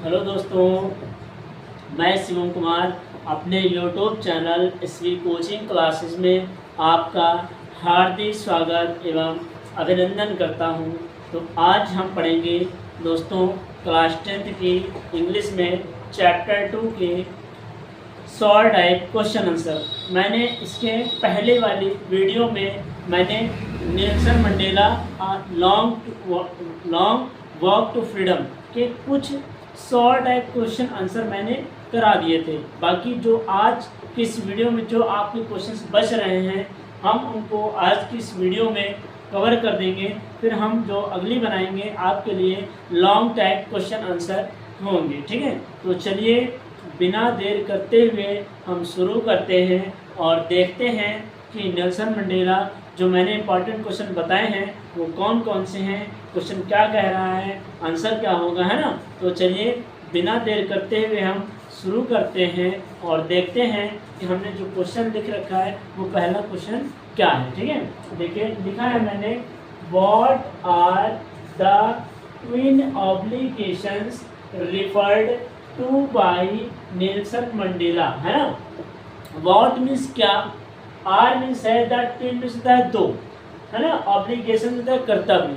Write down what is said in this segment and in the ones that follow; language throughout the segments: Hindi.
हेलो दोस्तों, मैं शिवम कुमार अपने YouTube channel SV coaching classes में आपका हार्दिक स्वागत एवं अभिनंदन करता हूं। तो आज हम पढ़ेंगे दोस्तों क्लास 10th की इंग्लिश में चैप्टर 2 के शॉर्ट टाइप क्वेश्चन आंसर। मैंने इसके पहले वाली वीडियो में मैंने Nelson Mandela long walk to freedom के कुछ शॉर्ट टाइप क्वेश्चन आंसर मैंने करा दिए थे। बाकी जो आज की इस वीडियो में जो आपके क्वेश्चंस बच रहे हैं हम उनको आज की इस वीडियो में कवर कर देंगे। फिर हम जो अगली बनाएंगे आपके लिए लॉन्ग टाइप क्वेश्चन आंसर होंगे। ठीक है, तो चलिए बिना देर करते हुए हम शुरू करते हैं और देखते हैं कि नेल्सन मंडेला जो मैंने इंपॉर्टेंट क्वेश्चन बताए हैं वो कौन कौन से हैं, क्वेश्चन क्या कह रहा है, आंसर क्या होगा, है ना। तो चलिए बिना देर करते हुए हम शुरू करते हैं और देखते हैं कि हमने जो क्वेश्चन लिख रखा है वो पहला क्वेश्चन क्या है। ठीक है, देखिए लिखा है मैंने, what are the twin obligations referred to by Nelson Mandela, है ना। व्हाट मीन्स क्या, आर मीन्स है दैट, ट्विन मीन्स होता है दो, है ना। ऑब्लिगेशन होता है कर्तव्य,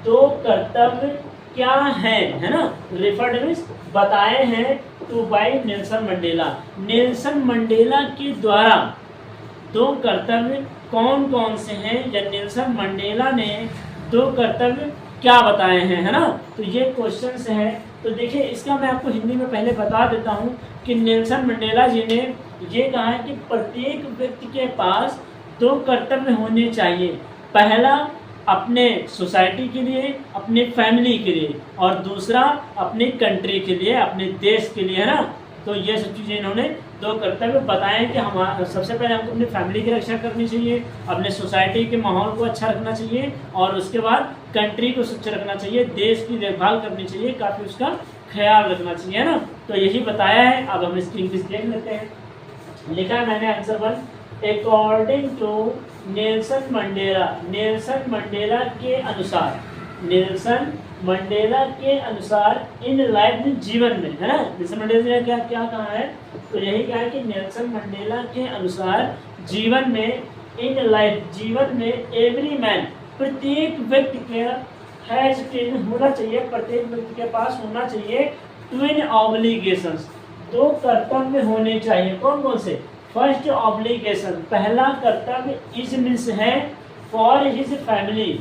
दो कर्तव्य क्या है ना। रिफर्ड मीन्स बताए हैं to by Nelson Mandela, Nelson Mandela के द्वारा दो कर्तव्य कौन कौन से हैं या नेल्सन मंडेला ने दो कर्तव्य क्या बताए हैं, है ना। तो ये क्वेश्चंस है। तो देखिए इसका मैं आपको हिंदी में पहले बता देता हूँ कि नेल्सन मंडेला जी ने ये कहा है कि प्रत्येक व्यक्ति के पास दो कर्तव्य होने चाहिए। पहला अपने सोसाइटी के लिए, अपने फैमिली के लिए, और दूसरा अपने कंट्री के लिए, अपने देश के लिए, है ना। तो ये सब चीज़ें इन्होंने दो कर्तव्य बताए कि हमारा सबसे पहले हमको अपनी फैमिली की रक्षा करनी चाहिए, अपने सोसाइटी के माहौल को अच्छा रखना चाहिए, और उसके बाद कंट्री को स्वच्छ रखना चाहिए, देश की देखभाल करनी चाहिए, काफ़ी उसका ख्याल रखना चाहिए, है ना। तो यही बताया है। अब हम इसकी इंग्लिश देख लेते हैं। लिखा है मैंने answer 1, according to Nelson Mandela, Nelson Mandela के अनुसार, नेल्सन मंडेला के अनुसार इन लाइफ जीवन में, है ना। नेल्सन मंडेला ने क्या क्या कहा है, तो यही कहा है कि नेल्सन मंडेला के अनुसार जीवन में, इन लाइफ जीवन में, एवरी मैन प्रत्येक व्यक्ति के हैज ट्विन होना चाहिए, प्रत्येक व्यक्ति के पास होना चाहिए ट्विन ऑब्लिगेशंस, दो कर्तव्य होने चाहिए। कौन कौन से, फर्स्ट ऑब्लिगेशन पहला कर्तव्य इज मीन्स है फॉर हिज फैमिली,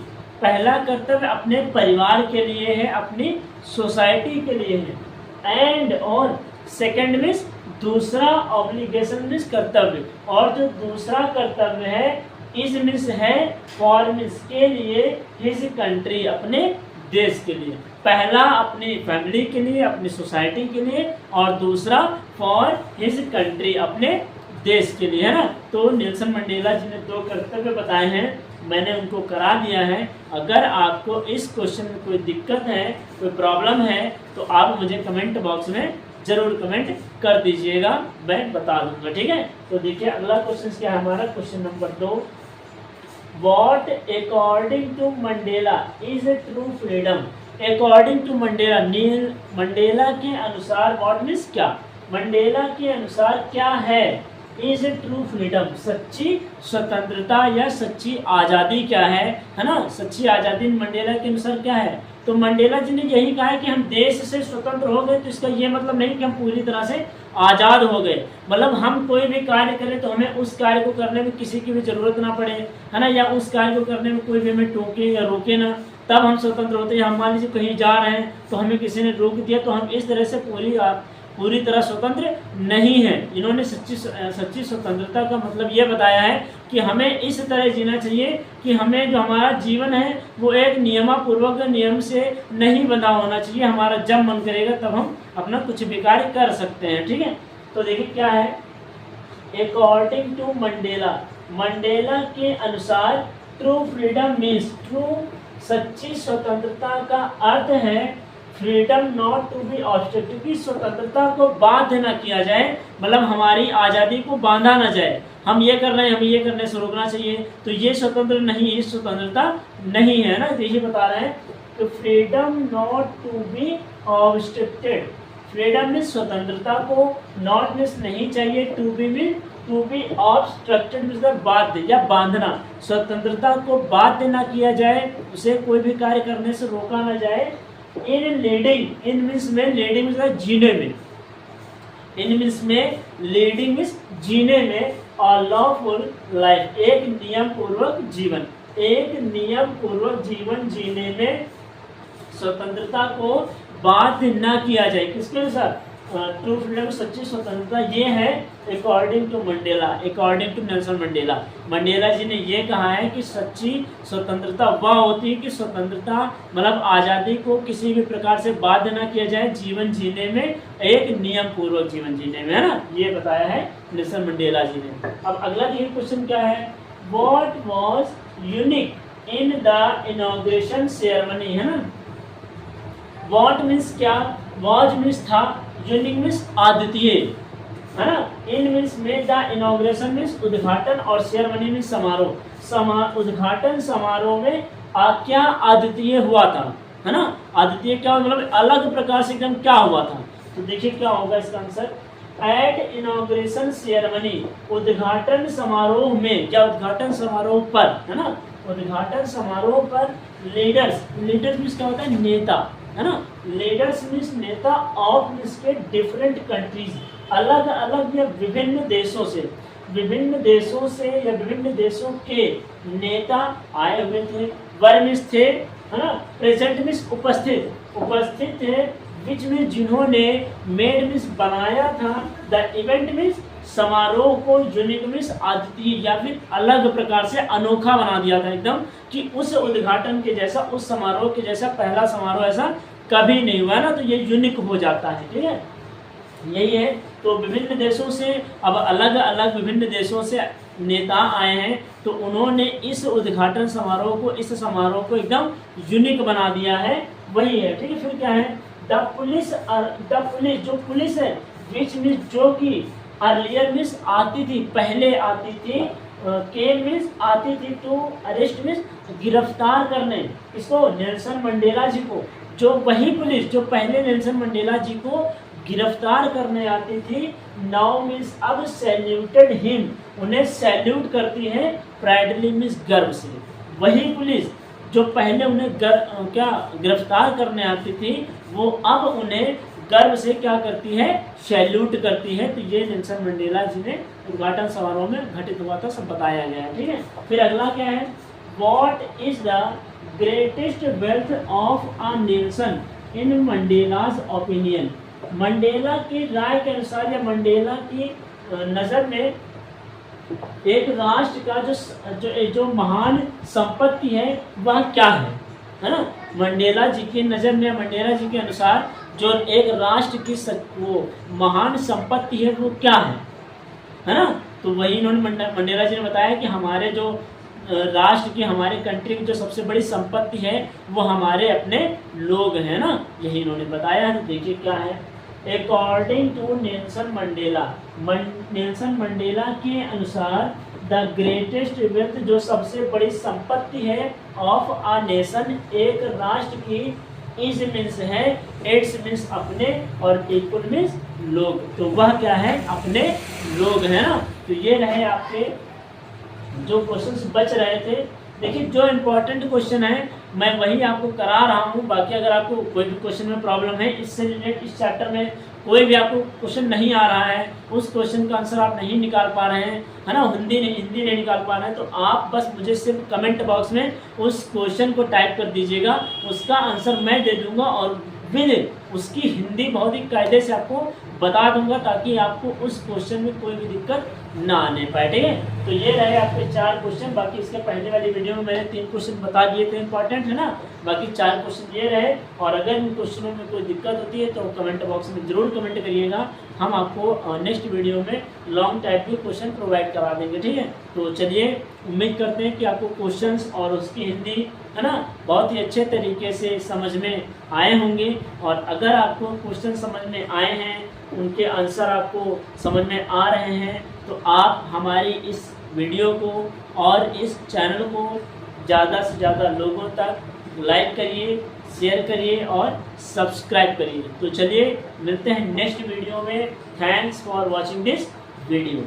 पहला कर्तव्य अपने परिवार के लिए है, अपनी सोसाइटी के लिए है। एंड और सेकंड मीन्स दूसरा ऑब्लिगेशन मीन्स कर्तव्य, और जो दूसरा कर्तव्य है इज मीन्स है फॉर मीन्स के लिए, हिज कंट्री अपने देश के लिए। पहला अपनी फैमिली के लिए, अपनी सोसाइटी के लिए, और दूसरा फॉर हिज कंट्री अपने देश के लिए, है ना। तो नेल्सन मंडेला जी ने दो कर्तव्य बताए हैं, मैंने उनको करा दिया है। अगर आपको इस क्वेश्चन में कोई दिक्कत है, कोई प्रॉब्लम है, तो आप मुझे कमेंट बॉक्स में जरूर कमेंट कर दीजिएगा, मैं बता दूंगा। ठीक है, तो देखिए अगला क्वेश्चन क्या है हमारा, question number 2, what according to Mandela is a true freedom. According to Mandela, Neil Mandela के अनुसार, व्हाट मीन्स क्या, मंडेला के अनुसार क्या है, इज ए ट्रू फ्रीडम सच्ची स्वतंत्रता या सच्ची आज़ादी क्या है ना। सच्ची आज़ादी मंडेला के अनुसार क्या है, तो मंडेला जी ने यही कहा है कि हम देश से स्वतंत्र हो गए। तो इसका ये मतलब नहीं कि हम पूरी तरह से आज़ाद हो गए, मतलब हम कोई भी कार्य करें तो हमें उस कार्य को करने में किसी की भी ज़रूरत ना पड़े, है ना, या उस कार्य को करने में कोई भी हमें टोके या रोके ना, तब हम स्वतंत्र होते हैं। हम मान लीजिए कहीं जा रहे हैं तो हमें किसी ने रोक दिया, तो हम इस तरह से पूरी तरह स्वतंत्र नहीं है। इन्होंने सच्ची स्वतंत्रता का मतलब ये बताया है कि हमें इस तरह जीना चाहिए कि हमें जो हमारा जीवन है वो एक नियमापूर्वक नियम से नहीं बंधा होना चाहिए। हमारा जब मन करेगा तब हम अपना कुछ भी कार्य कर सकते हैं। ठीक है, तो देखिए क्या है, अकॉर्डिंग टू मंडेला, मंडेला के अनुसार ट्रू फ्रीडम मीन्स, ट्रू सच्ची स्वतंत्रता का अर्थ है freedom not to be obstructed, क्योंकि स्वतंत्रता को बाध्य न किया जाए, मतलब हमारी आज़ादी को बांधा न जाए। हम ये कर रहे हैं, हमें ये करने से रोकना चाहिए, तो ये स्वतंत्र नहीं, ये स्वतंत्रता नहीं है ना। तो यही बता रहे हैं, तो freedom not to be obstructed, freedom means स्वतंत्रता को, नॉट मीन्स नहीं चाहिए, to be mean to be obstructed means बाध्य या बांधना, स्वतंत्रता को बाध्य ना किया जाए, उसे कोई भी कार्य करने से रोका ना जाए। इन लीडिंग, इन मीन्स में, लीडिंग मीन्स जीने में, इन मीन्स में, लीडिंग मीन्स जीने में, और लॉफुल लाइफ एक नियम पूर्वक जीवन, एक नियम पूर्वक जीवन जीने में स्वतंत्रता को बाध्य न किया जाए। किसके अनुसार? ट्रू फ्रीडम, सच्ची स्वतंत्रता ये है according to Mandela, according to Nelson Mandela. Mandela ji ने ये कहा है कि सच्ची स्वतंत्रता वह होती है कि स्वतंत्रता मतलब आज़ादी को किसी भी प्रकार से बाध्य न किया जाए जीवन जीने में, एक नियम पूर्वक जीवन जीने में, है ना, ये बताया है नेल्सन मंडेला जी ने। अब अगला देखिए क्वेश्चन क्या है, what was unique in the inauguration ceremony, है ना। व्हाट मीन्स क्या, वाज मीन्स था, यूनिक मीन्स अद्वितीय, है ना, इन मीन्स में, द इनॉग्रेशन मीन्स उद्घाटन, और सेरेमनी मीन्स समारोह। उद्घाटन समारोह में क्या अद्वितीय हुआ था, है ना। अद्वितीय क्या मतलब अलग प्रकार से एकदम क्या हुआ था, तो देखिए क्या होगा इसका आंसर। एट इनॉग्रेशन सेरेमनी, उद्घाटन समारोह में, क्या उद्घाटन समारोह पर, है ना, उद्घाटन समारोह पर लीडर्स, लीडर्स मीन्स क्या होता है, नेता, है ना, लीडर्स मीन्स नेता ऑफ मीन्स के डिफरेंट कंट्रीज, अलग अलग या विभिन्न देशों से, विभिन्न देशों से या विभिन्न देशों के नेता आए हुए थे। वर मीन्स थे, है ना, प्रेजेंट मीन्स उपस्थित, उपस्थित थे, विच में जिन्होंने, मेड मीन्स बनाया था, द इवेंट मीन्स समारोह को, यूनिक मीन्स अद्वितीय या फिर अलग प्रकार से अनोखा बना दिया था एकदम, कि उस उद्घाटन के जैसा, उस समारोह के जैसा पहला समारोह ऐसा कभी नहीं हुआ ना, तो ये यूनिक हो जाता है, ठीक है, यही है। तो विभिन्न देशों से, अब अलग अलग विभिन्न देशों से नेता आए हैं, तो उन्होंने इस उद्घाटन समारोह को, इस समारोह को एकदम यूनिक बना दिया है, वही है, ठीक है। फिर क्या है, द पुलिस, जो पुलिस है, विच मीन्स जो कि, अर्लियर मीन्स आती थी, पहले आती थी, केम मीन्स आती थी, टू अरेस्ट मीन्स गिरफ्तार करने, इसको नेल्सन मंडेला जी को, जो वही पुलिस जो पहले नेल्सन मंडेला जी को गिरफ्तार करने आती थी, नाउ मीन्स अब सैल्यूटेड हिम, उन्हें सैल्यूट करती है, प्राइडली मीन्स गर्व से। वही पुलिस जो पहले उन्हें क्या गिरफ्तार करने आती थी, वो अब उन्हें गर्व से क्या करती है, सैल्यूट करती है। तो ये नेल्सन मंडेला जी ने उद्घाटन समारोह में घटित हुआ था, सब बताया गया है, ठीक है। फिर अगला क्या है, what is the greatest wealth of a nation in Mandela's opinion, Mandela की राय के अनुसार या मंडेला की नज़र में एक राष्ट्र का जो महान संपत्ति है वह क्या है ना। मंडेला जी की नज़र में, मंडेला जी के अनुसार जो एक राष्ट्र की वो महान संपत्ति है वो क्या है ना। तो वही इन्होंने मंडेला जी ने बताया कि हमारे जो राष्ट्र की, हमारे कंट्री की जो सबसे बड़ी संपत्ति है वो हमारे अपने लोग हैं ना, यही इन्होंने बताया है। तो देखिए क्या है, according to Nelson Mandela, Nelson Mandela के अनुसार द ग्रेटेस्ट वेल्थ, जो सबसे बड़ी संपत्ति है, ऑफ आ नेशन, एक राष्ट्र की, इज मीन्स है, एड्स मीन्स अपने, और पीपुल मीन्स लोग, तो वह क्या है, अपने लोग हैं ना। तो ये रहे आपके जो क्वेश्चंस बच रहे थे। देखिए जो इम्पोर्टेंट क्वेश्चन है मैं वही आपको करा रहा हूँ, बाकी अगर आपको कोई भी क्वेश्चन में प्रॉब्लम है, इससे रिलेटेड इस चैप्टर में कोई भी आपको क्वेश्चन नहीं आ रहा है, उस क्वेश्चन का आंसर आप नहीं निकाल पा रहे हैं, है ना, हिंदी नहीं निकाल पा रहे हैं, तो आप बस मुझे सिर्फ कमेंट बॉक्स में उस क्वेश्चन को टाइप कर दीजिएगा, उसका आंसर मैं दे दूंगा और विद उसकी हिंदी बहुत ही कायदे से आपको बता दूंगा, ताकि आपको उस क्वेश्चन में कोई भी दिक्कत ना आने पाए, ठीक है। तो ये रहे आपके 4 क्वेश्चन, बाकी इसके पहले वाली वीडियो में मैंने 3 क्वेश्चन बता दिए थे इंपॉर्टेंट, है ना, बाकी 4 क्वेश्चन ये रहे। और अगर इन क्वेश्चनों में कोई दिक्कत होती है तो कमेंट बॉक्स में ज़रूर कमेंट करिएगा, हम आपको नेक्स्ट वीडियो में लॉन्ग टाइप के क्वेश्चन प्रोवाइड करा देंगे, ठीक है। तो चलिए, उम्मीद करते हैं कि आपको क्वेश्चंस और उसकी हिंदी, है ना, बहुत ही अच्छे तरीके से समझ में आए होंगे। और अगर आपको क्वेश्चन समझ में आए हैं, उनके आंसर आपको समझ में आ रहे हैं, तो आप हमारी इस वीडियो को और इस चैनल को ज़्यादा से ज़्यादा लोगों तक लाइक करिए, शेयर करिए और सब्सक्राइब करिए। तो चलिए मिलते हैं नेक्स्ट वीडियो में। Thanks for watching this video.